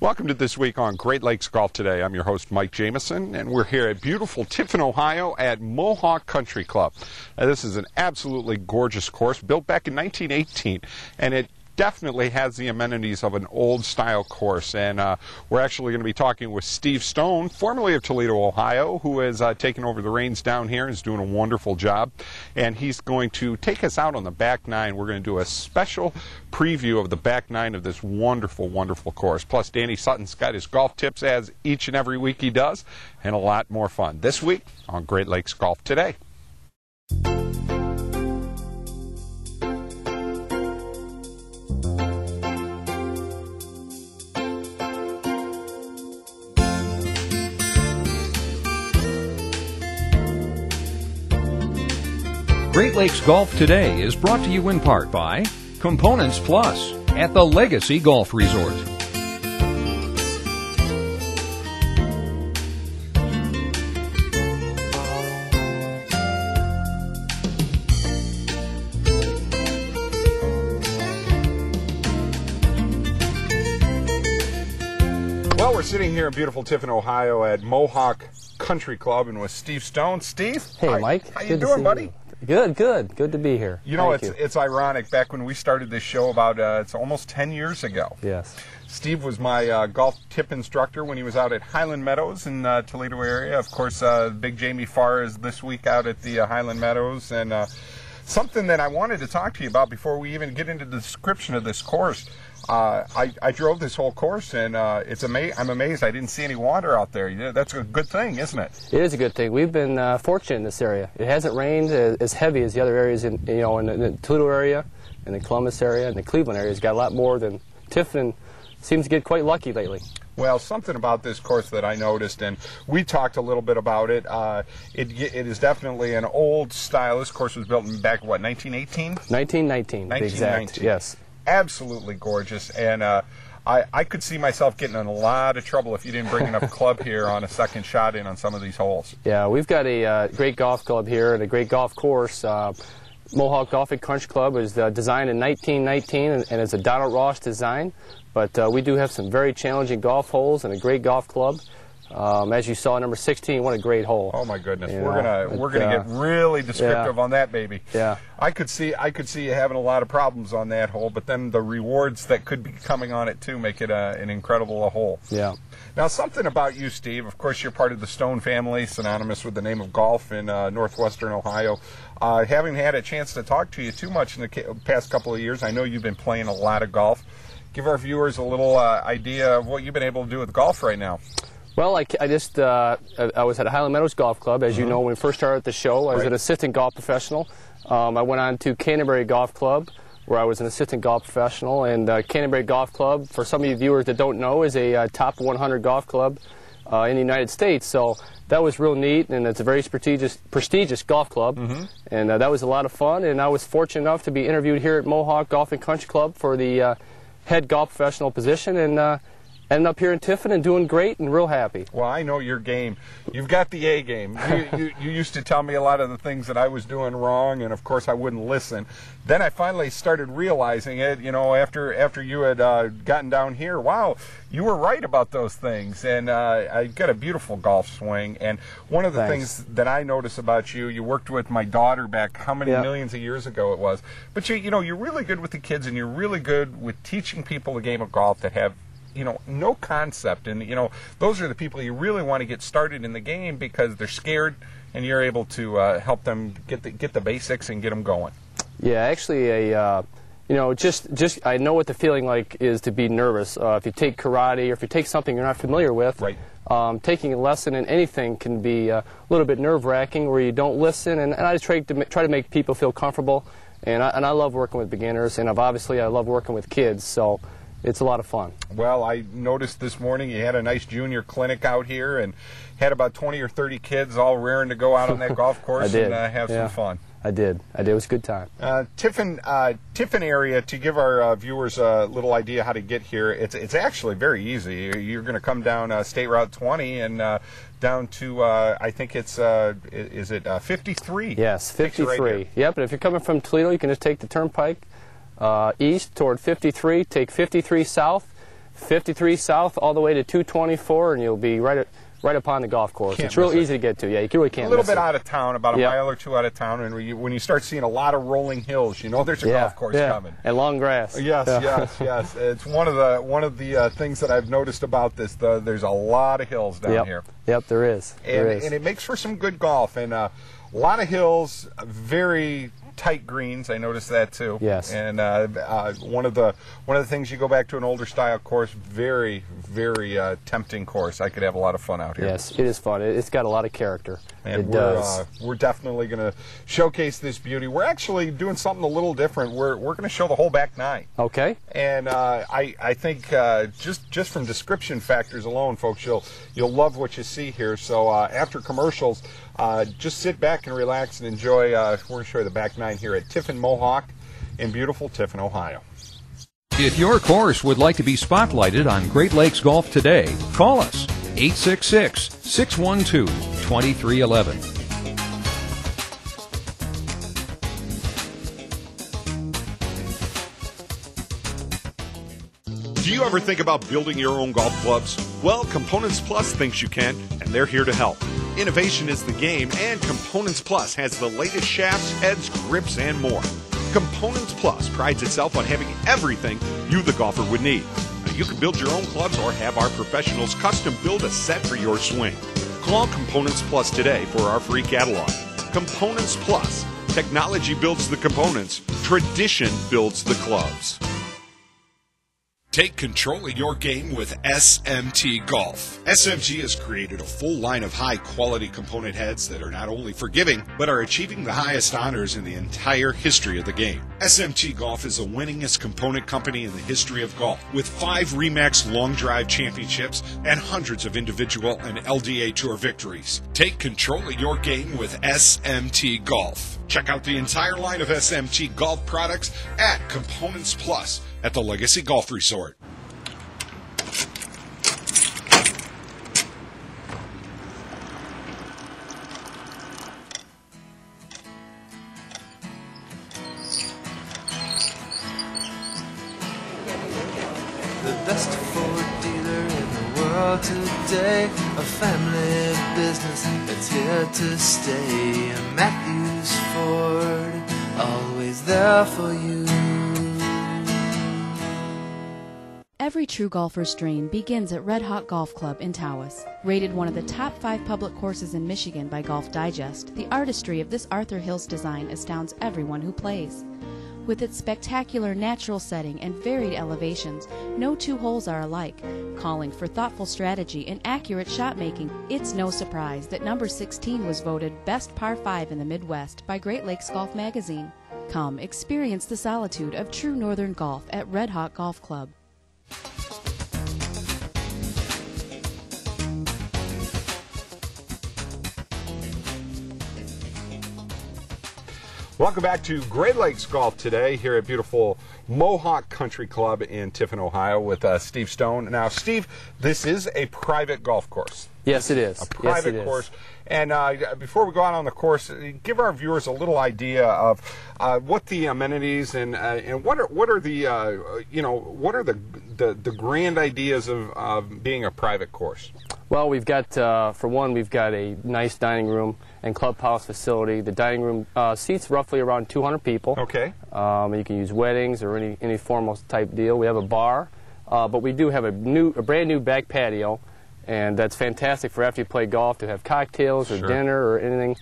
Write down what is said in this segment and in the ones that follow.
Welcome to This Week on Great Lakes Golf Today. I'm your host, Mike Jamieson, and we're here at beautiful Tiffin, Ohio at Mohawk Country Club. Now, this is an absolutely gorgeous course built back in 1918, and it definitely has the amenities of an old-style course. And we're actually going to be talking with Steve Stone, formerly of Toledo, Ohio, who has taken over the reins down here and is doing a wonderful job. And he's going to take us out on the back nine. We're going to do a special preview of the back nine of this wonderful, wonderful course. Plus, Danny Sutton's got his golf tips, as each and every week he does, and a lot more fun this week on Great Lakes Golf Today. Great Lakes Golf Today is brought to you in part by Components Plus at the Legacy Golf Resort. Well, we're sitting here in beautiful Tiffin, Ohio at Mohawk Country Club and with Steve Stone. Steve? Hey, hi. Mike. How you doing, buddy? You. Good to be here. You know, it's ironic. Back when we started this show about, it's almost 10 years ago. Yes. Steve was my golf tip instructor when he was out at Highland Meadows in Toledo area. Of course, Big Jamie Farr is this week out at the Highland Meadows. And something that I wanted to talk to you about before we even get into the description of this course. I drove this whole course, and I'm amazed I didn't see any water out there. That's a good thing, isn't it? It is a good thing. We've been fortunate in this area. It hasn't rained as heavy as the other areas in the Toledo area, and the Columbus area, and the Cleveland area. It's got a lot more than Tiffin. Seems to get quite lucky lately. Well, something about this course that I noticed, and we talked a little bit about it, it is definitely an old style. This course was built in back, what, 1918? 1919, exact, yes. Absolutely gorgeous, and I could see myself getting in a lot of trouble if you didn't bring enough club here on a second shot in on some of these holes. Yeah, we've got a great golf club here and a great golf course. Mohawk Golf and Country Club was designed in 1919, and it's a Donald Ross design. But we do have some very challenging golf holes and a great golf club. As you saw, number 16, what a great hole! Oh my goodness, we're gonna get really descriptive on that baby. Yeah, I could see you having a lot of problems on that hole, but then the rewards that could be coming on it too make it an incredible hole. Yeah. Now, something about you, Steve. Of course, you're part of the Stone family, synonymous with the name of golf in northwestern Ohio. Having had a chance to talk to you too much in the past couple of years, I know you've been playing a lot of golf. Give our viewers a little idea of what you've been able to do with golf right now. Well, I was at Highland Meadows Golf Club. As you know, when we first started the show, I was an assistant golf professional. I went on to Canterbury Golf Club, where I was an assistant golf professional. And Canterbury Golf Club, for some of you viewers that don't know, is a top 100 golf club in the United States. So that was real neat, and it's a very prestigious golf club. And that was a lot of fun. And I was fortunate enough to be interviewed here at Mohawk Golf and Country Club for the head golf professional position, and ended up here in Tiffin and doing great and real happy. Well, I know your game. You've got the A game. You used to tell me a lot of the things that I was doing wrong, and of course I wouldn't listen. Then I finally started realizing it, after you had gotten down here. Wow, you were right about those things. And I got a beautiful golf swing. And one of the things that I notice about you, you worked with my daughter back how many millions of years ago it was. But you're really good with the kids, and you're really good with teaching people the game of golf that have no concept, and those are the people you really want to get started in the game because they're scared, and you're able to help them get the basics and get them going. Yeah, actually, just I know what the feeling like is to be nervous. If you take karate or if you take something you're not familiar with, right. Taking a lesson in anything can be a little bit nerve-wracking where you don't listen, and I just try to make people feel comfortable, and I love working with beginners, and obviously I love working with kids, so it's a lot of fun. Well, I noticed this morning you had a nice junior clinic out here and had about 20 or 30 kids all raring to go out on that golf course and have some fun. I did. It was a good time. Tiffin area, to give our viewers a little idea how to get here, it's actually very easy. You're going to come down State Route 20 and down to, I think it's, is it 53? Yes, 53. Right, yep, and if you're coming from Toledo, you can just take the turnpike east toward 53, take 53 south, 53 south all the way to 224, and you'll be right upon the golf course. It's real easy to get to. Yeah, you really can't a little miss bit it. out of town, about a mile or two out of town, and when you start seeing a lot of rolling hills, you know there's a golf course coming. And long grass. Yes, yes. It's one of the things that I've noticed about this. There's a lot of hills down here. Yep, there is. And it makes for some good golf, and a lot of hills, very tight greens. I noticed that too. Yes. And one of the things, you go back to an older style course, very tempting course. I could have a lot of fun out here. Yes, it is fun. It's got a lot of character. And we're definitely going to showcase this beauty. We're actually doing something a little different. We're going to show the whole back nine. Okay. And I think just from description factors alone, folks, you'll love what you see here. So after commercials, just sit back and relax and enjoy. We're going to show you the back nine here at Tiffin Mohawk in beautiful Tiffin, Ohio. If your course would like to be spotlighted on Great Lakes Golf today, call us 866-612-2311. Do you ever think about building your own golf clubs? Well, Components Plus thinks you can, and they're here to help. Innovation is the game, and Components Plus has the latest shafts, heads, grips, and more. Components Plus prides itself on having everything you, the golfer, would need. Now, you can build your own clubs or have our professionals custom build a set for your swing. Call Components Plus today for our free catalog. Components Plus. Technology builds the components. Tradition builds the clubs. Take control of your game with SMT Golf. SMT has created a full line of high-quality component heads that are not only forgiving, but are achieving the highest honors in the entire history of the game. SMT Golf is the winningest component company in the history of golf, with 5 RE/MAX Long Drive championships and hundreds of individual and LDA Tour victories. Take control of your game with SMT Golf. Check out the entire line of SMT Golf products at Components Plus at the Legacy Golf Resort. The best Ford dealer in the world today, a family business that's here to stay. Matthews Ford, always there for you. Every true golfer's dream begins at Red Hawk Golf Club in Tawas. Rated one of the top 5 public courses in Michigan by Golf Digest, the artistry of this Arthur Hills design astounds everyone who plays. With its spectacular natural setting and varied elevations, no 2 holes are alike. Calling for thoughtful strategy and accurate shot making, it's no surprise that number 16 was voted best par 5 in the Midwest by Great Lakes Golf Magazine. Come experience the solitude of true northern golf at Red Hawk Golf Club. Welcome back to Great Lakes Golf today here at beautiful Mohawk Country Club in Tiffin, Ohio with Steve Stone. Now, Steve, this is a private golf course. Yes, it is. A private course. And before we go out on the course, give our viewers a little idea of what the amenities and what are the grand ideas of being a private course. Well, we've got, for one, we've got a nice dining room and clubhouse facility. The dining room seats roughly around 200 people. Okay. You can use weddings or any formal type deal. We have a bar, but we do have a brand new back patio, and that's fantastic for after you play golf to have cocktails or dinner or anything.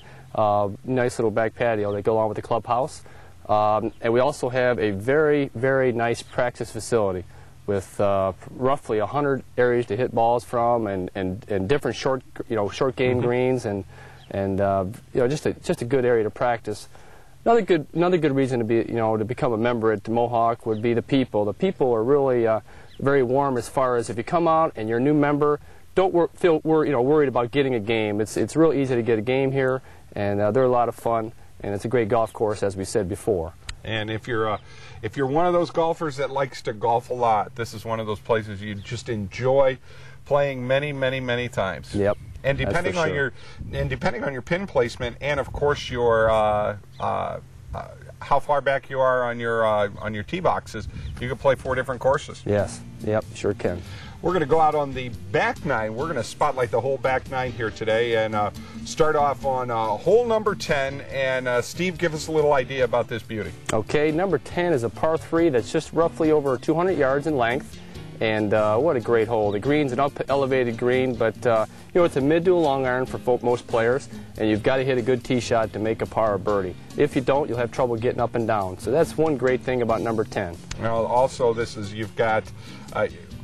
Nice little back patio that go along with the clubhouse. And we also have a very, very nice practice facility with roughly 100 areas to hit balls from, and different short game greens, and just a good area to practice. Another good reason to become a member at Mohawk would be the people. The people are really very warm as far as if you come out and you're a new member, don't feel worried about getting a game. It's real easy to get a game here, and they're a lot of fun, and it's a great golf course, as we said before. And if you're one of those golfers that likes to golf a lot, this is one of those places you just enjoy playing many, many, many times. Yep. And depending on your pin placement, and of course your how far back you are on your tee boxes, you can play 4 different courses. Yes. Yep. Sure can. We're going to go out on the back 9. We're going to spotlight the whole back 9 here today and start off on hole number 10. And Steve, give us a little idea about this beauty. Okay, number 10 is a par 3 that's just roughly over 200 yards in length. And what a great hole. The green's an elevated green, but you know, it's a mid to a long iron for most players, and you've got to hit a good tee shot to make a par or birdie. If you don't, you'll have trouble getting up and down. So that's one great thing about number 10. Well, also, you've got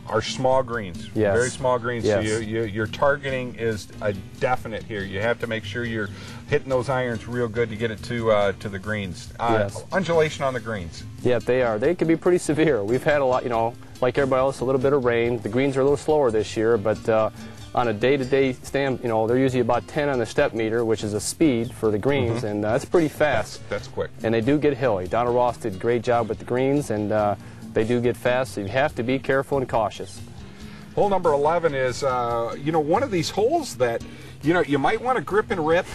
our small greens, yes. Very small greens. Yes. So your targeting is a definite here. You have to make sure you're hitting those irons real good to get it to the greens. Yes. Undulation on the greens. Yeah, they are. They can be pretty severe. We've had a lot, you know, like everybody else, a little bit of rain. The greens are a little slower this year, but on a day-to-day stand, you know, they're usually about 10 on the step meter, which is a speed for the greens, and that's pretty fast. That's quick. And they do get hilly. Donna Ross did a great job with the greens, and they do get fast, so you have to be careful and cautious. Hole number 11 is, you know, one of these holes that, you know, you might want to grip and rip,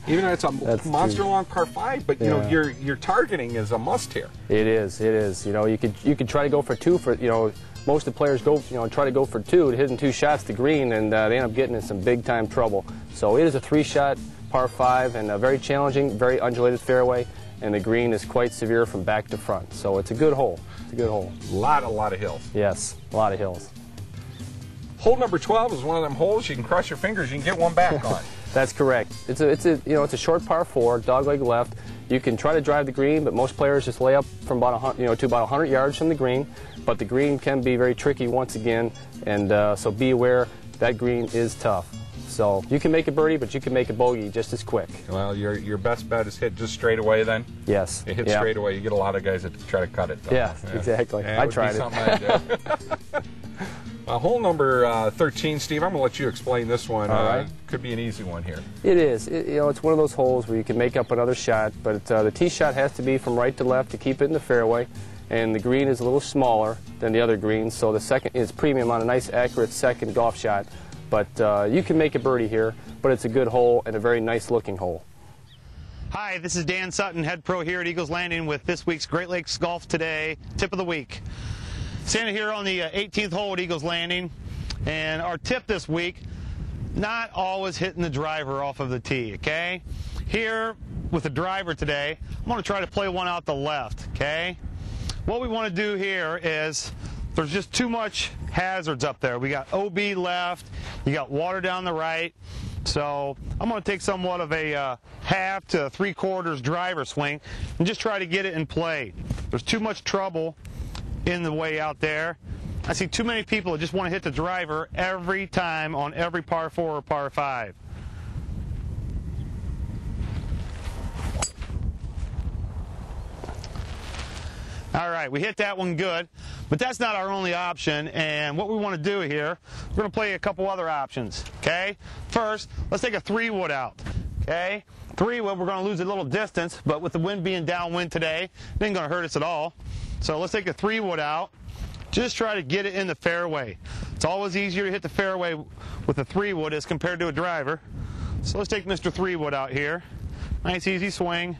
even though it's a monster long par 5. But you know, your targeting is a must here. It is. It is. You know, you could try to go for 2 for, you know, most of the players go, you know, try to go for 2 to hitting 2 shots to green, and they end up getting in some big time trouble. So it is a 3-shot par 5 and a very challenging, very undulated fairway, and the green is quite severe from back to front. So it's a good hole. It's a good hole. A lot of hills. Yes, a lot of hills. Hole number 12 is one of them holes you can cross your fingers, you can get one back on. That's correct. It's a short par 4, dogleg left. You can try to drive the green, but most players just lay up from about to about 100 yards from the green. But the green can be very tricky once again, and so be aware that green is tough. So you can make a birdie, but you can make a bogey just as quick. Well, your best bet is hit just straight away then? Yes. You hit straight away. You get a lot of guys that try to cut it, though. Yeah, exactly. I tried it. Hole number 13, Steve, I'm going to let you explain this one. All right. Could be an easy one here. It is. You know, it's one of those holes where you can make up another shot, but the tee shot has to be from right to left to keep it in the fairway, and the green is a little smaller than the other greens, so the second is premium on a nice, accurate second golf shot. But you can make a birdie here, but it's a good hole and a very nice-looking hole. Hi, this is Dan Sutton, head pro here at Eagles Landing with this week's Great Lakes Golf Today Tip of the Week. Standing here on the 18th hole at Eagles Landing, and our tip this week, not always hitting the driver off of the tee, okay? Here with the driver today, I'm going to try to play one out the left, okay? What we want to do here is, there's just too much hazards up there. We got OB left, you got water down the right, so I'm going to take somewhat of a half to 3/4 driver swing and just try to get it in play. There's too much trouble in the way out there. I see too many people that just want to hit the driver every time on every par 4 or par 5. All right, we hit that one good, but that's not our only option, and what we want to do here, we're going to play a couple other options, okay? First, let's take a 3-wood out, okay? 3-wood, we're going to lose a little distance, but with the wind being downwind today, it ain't going to hurt us at all. So let's take a 3-wood out. Just try to get it in the fairway. It's always easier to hit the fairway with a 3-wood as compared to a driver. So let's take Mr. 3-wood out here. Nice easy swing.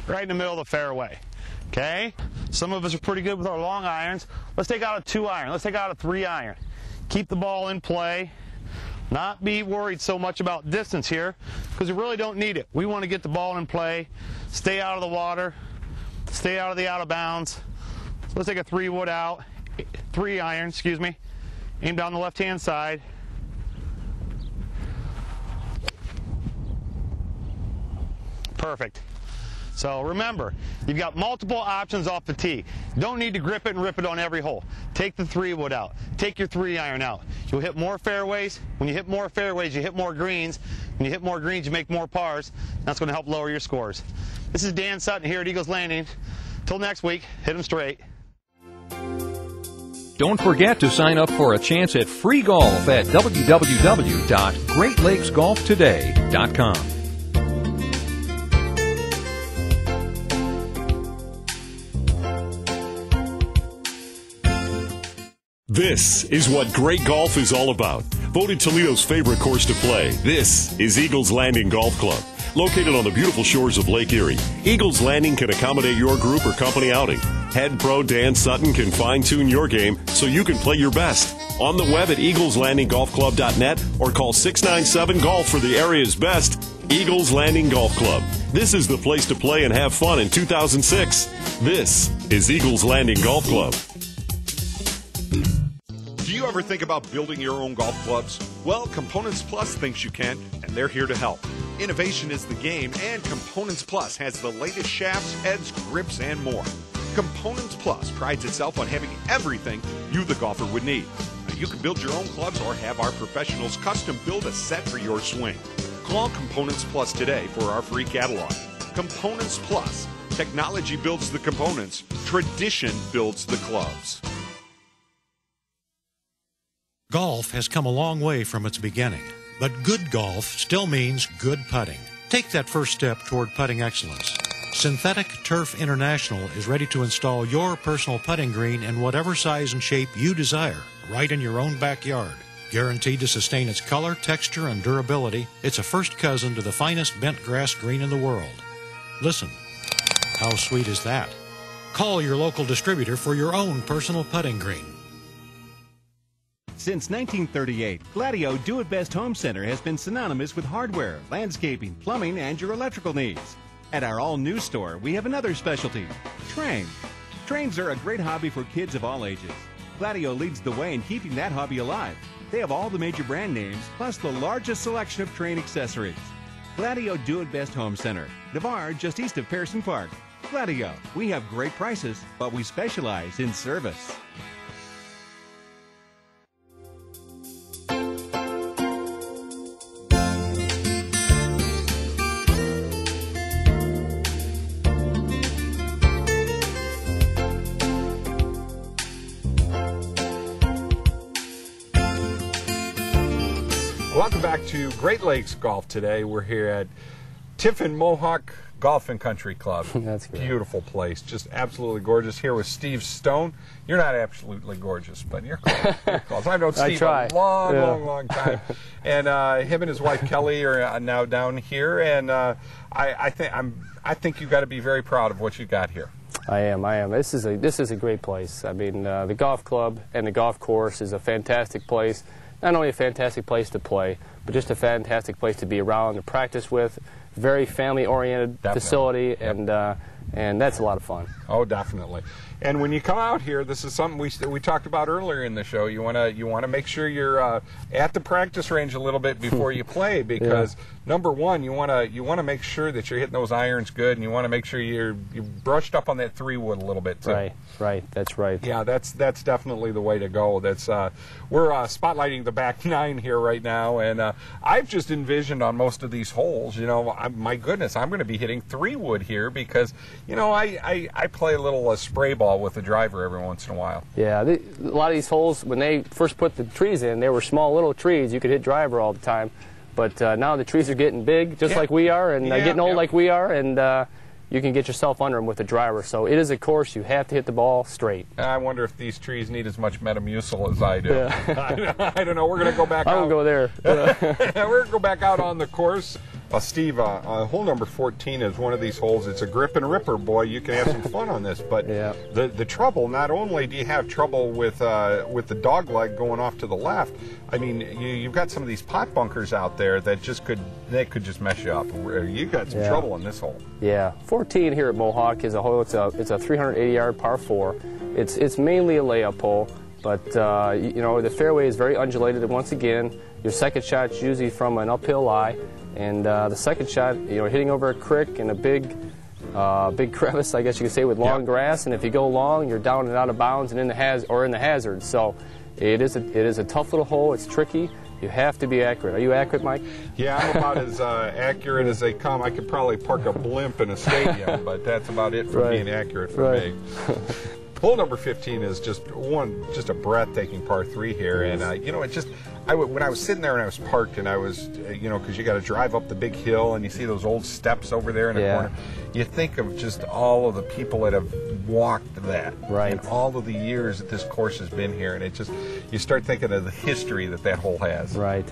Right in the middle of the fairway. Okay? Some of us are pretty good with our long irons. Let's take out a 2-iron. Let's take out a 3-iron. Keep the ball in play. Not be worried so much about distance here, because we really don't need it. We want to get the ball in play, stay out of the water, stay out of the out of bounds. So let's take a 3-wood out, 3-iron, excuse me. Aim down the left-hand side. Perfect. So remember, you've got multiple options off the tee. Don't need to grip it and rip it on every hole. Take the 3-wood out. Take your 3-iron out. You'll hit more fairways. When you hit more fairways, you hit more greens. When you hit more greens, you make more pars. That's going to help lower your scores. This is Dan Sutton here at Eagles Landing. Till next week, hit them straight. Don't forget to sign up for a chance at free golf at www.greatlakesgolftoday.com. This is what great golf is all about. Voted Toledo's favorite course to play, this is Eagles Landing Golf Club. Located on the beautiful shores of Lake Erie, Eagles Landing can accommodate your group or company outing. Head pro Dan Sutton can fine-tune your game so you can play your best. On the web at eagleslandinggolfclub.net or call 697-GOLF for the area's best. Eagles Landing Golf Club. This is the place to play and have fun in 2006. This is Eagles Landing Golf Club. Do you ever think about building your own golf clubs? Well, Components Plus thinks you can, and they're here to help. Innovation is the game, and Components Plus has the latest shafts, heads, grips, and more. Components Plus prides itself on having everything you, the golfer, would need. Now, you can build your own clubs or have our professionals custom build a set for your swing. Call Components Plus today for our free catalog. Components Plus. Technology builds the components. Tradition builds the clubs. Golf has come a long way from its beginning, but good golf still means good putting. Take that first step toward putting excellence. Synthetic Turf International is ready to install your personal putting green in whatever size and shape you desire, right in your own backyard. Guaranteed to sustain its color, texture, and durability, it's a first cousin to the finest bent grass green in the world. Listen, how sweet is that? Call your local distributor for your own personal putting green. Since 1938, Gladio Do-It-Best Home Center has been synonymous with hardware, landscaping, plumbing, and your electrical needs. At our all-new store, we have another specialty, trains. Trains are a great hobby for kids of all ages. Gladio leads the way in keeping that hobby alive. They have all the major brand names, plus the largest selection of train accessories. Gladio Do-It-Best Home Center, Navarre, just east of Pearson Park. Gladio, we have great prices, but we specialize in service. Welcome back to Great Lakes Golf today. We're here at Tiffin Mohawk Golf and Country Club. That's great. Beautiful place, just absolutely gorgeous. Here with Steve Stone. You're not absolutely gorgeous, but you're close. You're close. I've known Steve a long time. And him and his wife Kelly are now down here, and I think you've got to be very proud of what you got here. I am. This is a great place. I mean, the golf club and the golf course is a fantastic place. Not only a fantastic place to play, but just a fantastic place to be around, to practice with. Very family-oriented facility, and that's a lot of fun. Oh, definitely. And when you come out here, this is something we talked about earlier in the show. You want to make sure you're at the practice range a little bit before you play, because number one, you want to make sure that you're hitting those irons good, and you want to make sure you're brushed up on that 3-wood a little bit too. Right. That's right. Yeah, that's definitely the way to go. That's we're spotlighting the back 9 here right now, and I've just envisioned on most of these holes, my goodness, I'm going to be hitting 3-wood here because I play a little spray ball with the driver every once in a while. Yeah, a lot of these holes, when they first put the trees in, they were small little trees. You could hit driver all the time. But now the trees are getting big, just like we are, and getting old like we are, and you can get yourself under them with the driver. So it is a course you have to hit the ball straight. I wonder if these trees need as much Metamucil as I do. Yeah. I don't know. We're going to go back out. I won't go there. We're going to go back out on the course. Steve, hole number 14 is one of these holes. It's a grip and ripper, boy. You can have some fun on this. But the trouble, not only do you have trouble with the dog leg going off to the left, I mean, you've got some of these pot bunkers out there that could just mess you up. You've got some trouble in this hole. Yeah, 14 here at Mohawk is a hole. It's a 380-yard par 4. It's mainly a layup hole, but the fairway is very undulated. And once again, your second shot's usually from an uphill lie. And the second shot, hitting over a creek and a big crevice, I guess you could say, with long grass. And if you go long, you're down and out of bounds and in the hazard. So it is a tough little hole. It's tricky. You have to be accurate. Are you accurate, Mike? Yeah, I'm about as accurate as they come. I could probably park a blimp in a stadium, but that's about it for being accurate for me. Hole number 15 is just a breathtaking par 3 here, and when I was sitting there and I was parked and I was, because you got to drive up the big hill and you see those old steps over there in the corner, you think of just all of the people that have walked that, and all of the years that this course has been here, and it just, you start thinking of the history that hole has. Right.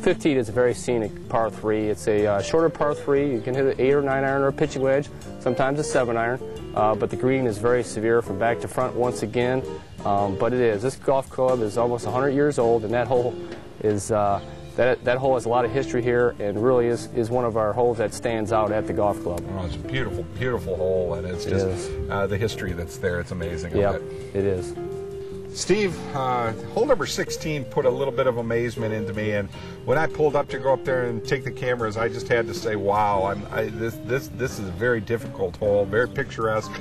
15 is a very scenic par 3. It's a shorter par 3. You can hit an 8 or 9 iron or a pitching wedge, sometimes a 7 iron, but the green is very severe from back to front once again. But it is. This golf club is almost 100 years old, and that hole is that hole has a lot of history here, and really is one of our holes that stands out at the golf club. Oh, it's a beautiful, beautiful hole, and it's just the history that's there. It's amazing. Yeah, it is. Steve, hole number 16 put a little bit of amazement into me, and when I pulled up to go up there and take the cameras, I just had to say, "Wow! This is a very difficult hole, very picturesque."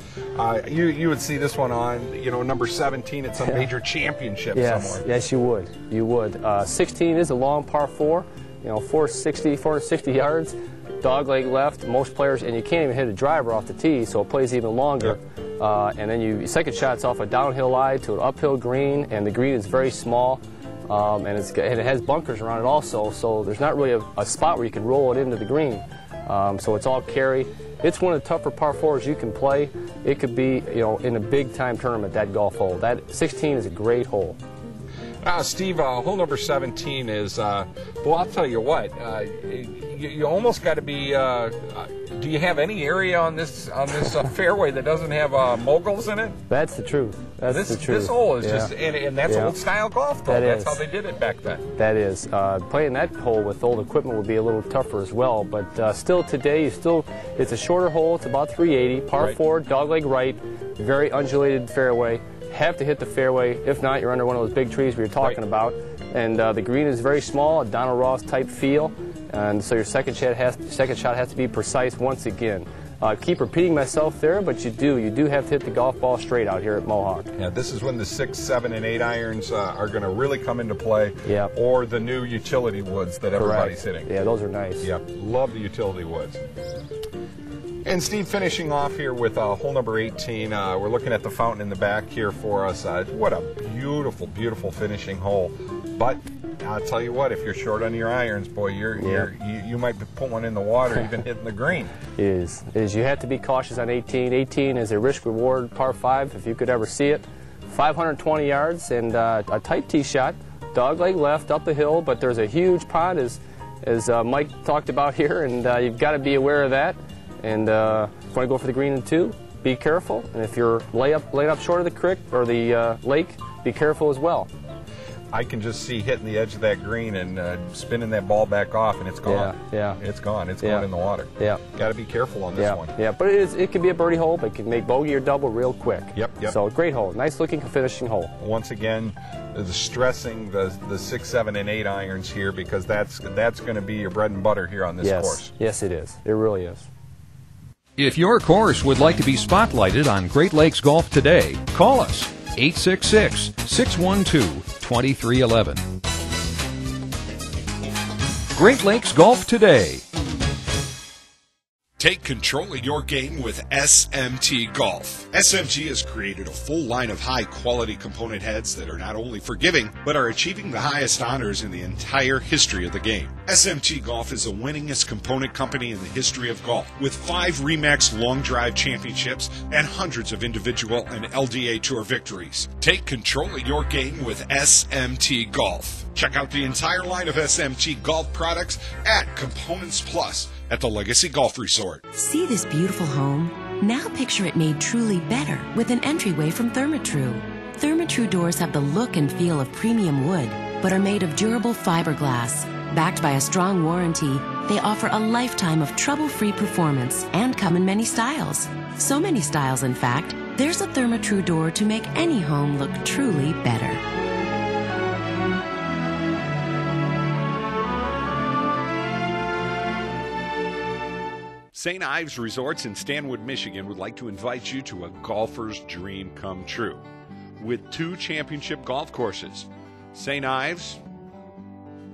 You would see this one on, number 17 at some major championship somewhere. Yes, you would. You would. 16 is a long par 4, 460 yards, dogleg left. Most players, and you can't even hit a driver off the tee, so it plays even longer. And then your second shot's off a downhill lie to an uphill green, and the green is very small, and it has bunkers around it also, so there's not really a spot where you can roll it into the green. So it's all carry. It's one of the tougher par 4s you can play. It could be, in a big-time tournament, that golf hole. That 16 is a great hole. Steve, hole number 17 is, well, I'll tell you what, you almost got to be, do you have any area on this fairway that doesn't have moguls in it? That's the truth. That's the truth. This hole is just, and that's old-style golf, though. That's how they did it back then. That is. Playing that hole with old equipment would be a little tougher as well, but still today, it's a shorter hole. It's about 380, par 4, dogleg right, very undulated fairway. Have to hit the fairway. If not, you're under one of those big trees we were talking about. And the green is very small, a Donald Ross type feel, and so your second shot has to be precise once again. Keep repeating myself there, but you do have to hit the golf ball straight out here at Mohawk. Yeah, this is when the 6, 7, and 8 irons are going to really come into play. Yeah. Or the new utility woods that everybody's hitting. Yeah, those are nice. Yeah, love the utility woods. And Steve, finishing off here with hole number 18, we're looking at the fountain in the back here for us. What a beautiful, beautiful finishing hole. But I'll tell you what, if you're short on your irons, boy, you might put one in the water, even hitting the green. It is. You have to be cautious on 18. 18 is a risk-reward par 5, if you could ever see it. 520 yards and a tight tee shot, dogleg left up the hill, but there's a huge pond, as Mike talked about here, and you've got to be aware of that. And if you want to go for the green in 2, be careful. And if you're laying up short of the creek or the lake, be careful as well. I can just see hitting the edge of that green and spinning that ball back off, and it's gone. Yeah. It's gone. It's going in the water. Yeah. Got to be careful on this one. Yeah, but it can be a birdie hole, but it can make bogey or double real quick. Yep. So great hole. Nice looking finishing hole. Once again, stressing the 6, 7, and 8 irons here, because that's going to be your bread and butter here on this course. Yes, it is. It really is. If your course would like to be spotlighted on Great Lakes Golf Today, call us 866-612-2311. Great Lakes Golf Today. Take control of your game with SMT Golf. SMT has created a full line of high-quality component heads that are not only forgiving, but are achieving the highest honors in the entire history of the game. SMT Golf is the winningest component company in the history of golf, with 5 RE/MAX Long Drive championships and hundreds of individual and LDA Tour victories. Take control of your game with SMT Golf. Check out the entire line of SMT Golf products at Components Plus at the Legacy Golf Resort. See this beautiful home? Now picture it made truly better with an entryway from Therma-Tru. Therma-Tru doors have the look and feel of premium wood, but are made of durable fiberglass. Backed by a strong warranty, they offer a lifetime of trouble-free performance and come in many styles. So many styles, in fact, there's a Therma-Tru door to make any home look truly better. St. Ives Resorts in Stanwood, Michigan would like to invite you to a golfer's dream come true with 2 championship golf courses, St. Ives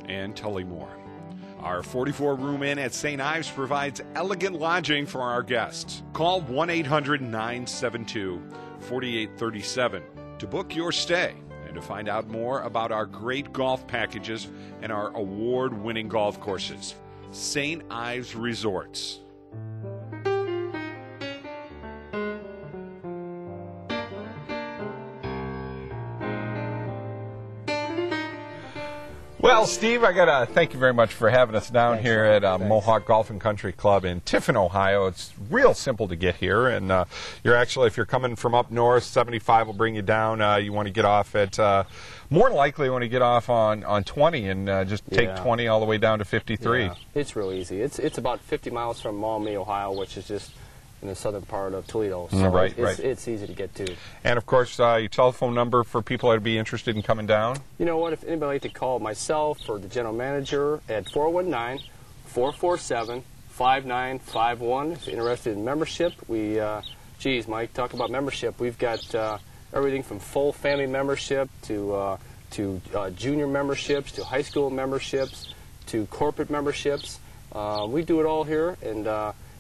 and Tullymore. Our 44-room inn at St. Ives provides elegant lodging for our guests. Call 1-800-972-4837 to book your stay and to find out more about our great golf packages and our award-winning golf courses. St. Ives Resorts. Well, Steve, I got to thank you very much for having us down here at Mohawk Golf and Country Club in Tiffin, Ohio. It's real simple to get here, and you're actually, if you're coming from up north, 75 will bring you down. You want to get off at, more than likely, you want to get off on 20 and just take 20 all the way down to 53. Yeah, it's real easy. It's about 50 miles from Maumee, Ohio, which is just in the southern part of Toledo. So it's easy to get to. And, of course, your telephone number for people that would be interested in coming down? You know what? If anybody would like to call myself or the general manager at 419-447-5951. If you're interested in membership, geez, Mike, talk about membership. We've got everything from full family membership to junior memberships, to high school memberships, to corporate memberships. We do it all here, and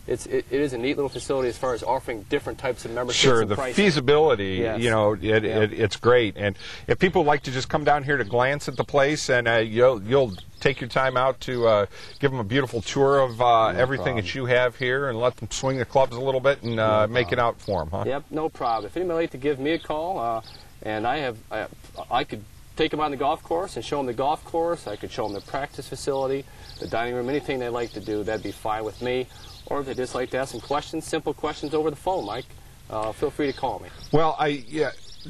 it is a neat little facility as far as offering different types of memberships. Sure, and the pricing. feasibility, Yes. you know, it's great. And if people like to just come down here to glance at the place, and you'll take your time out to give them a beautiful tour of everything that you have here, and let them swing the clubs a little bit and make it out for them, huh? Yep, no problem. If anybody would like to give me a call, and I could take them on the golf course and show them the golf course. I could show them the practice facility, the dining room, anything they'd like to do, that'd be fine with me. Or if they just like to ask some questions, simple questions over the phone, Mike, feel free to call me. Well,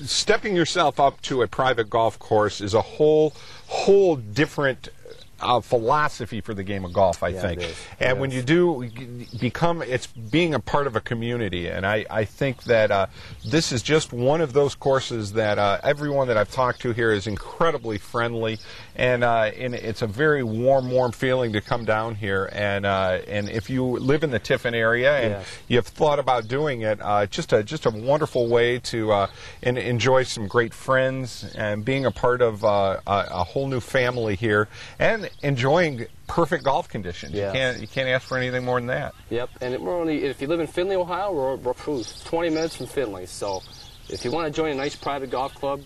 stepping yourself up to a private golf course is a whole different philosophy for the game of golf, I think. And when you do become, it's being a part of a community. And I think that this is just one of those courses that everyone that I've talked to here is incredibly friendly. And it's a very warm feeling to come down here. And if you live in the Tiffin area and you've thought about doing it, just a wonderful way to enjoy some great friends and being a part of a whole new family here, and enjoying perfect golf conditions. You can't ask for anything more than that. Yep, and we're only, if you live in Findlay, Ohio, we're 20 minutes from Findlay. So if you want to join a nice private golf club,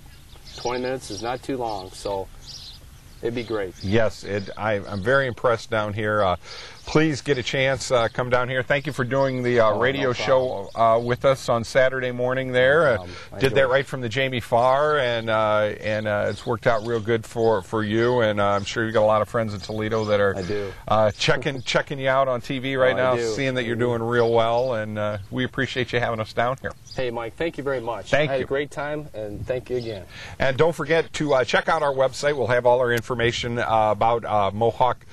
20 minutes is not too long. So it'd be great. Yes, I'm very impressed down here. Please get a chance, come down here. Thank you for doing the radio show with us on Saturday morning there. Did that right from the Jamie Farr, and it's worked out real good for you. And I'm sure you've got a lot of friends in Toledo that are checking you out on TV right now, seeing that you're doing real well. And we appreciate you having us down here. Hey, Mike, thank you very much. I had a great time, and thank you again. And don't forget to check out our website. We'll have all our information about Mohawk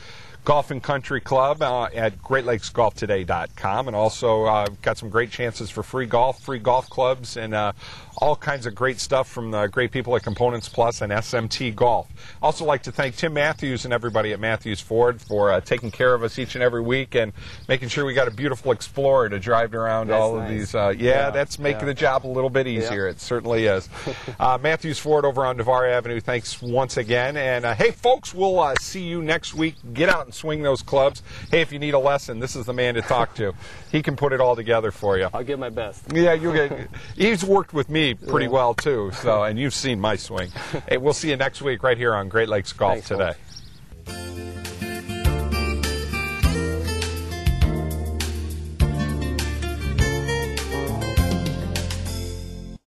Golf and Country Club at GreatLakesGolfToday.com, and also got some great chances for free golf clubs, and all kinds of great stuff from the great people at Components Plus and SMT Golf. Also like to thank Tim Matthews and everybody at Matthews Ford for taking care of us each and every week and making sure we got a beautiful Explorer to drive around all of these. That's making the job a little bit easier. It certainly is. Matthews Ford over on Navarre Avenue, thanks once again. And hey, folks, we'll see you next week. Get out and swing those clubs. Hey, if you need a lesson, this is the man to talk to. He can put it all together for you. I'll give my best. Yeah, he's worked with me pretty well too, and you've seen my swing. Hey, we'll see you next week right here on Great Lakes Golf Today. Folks.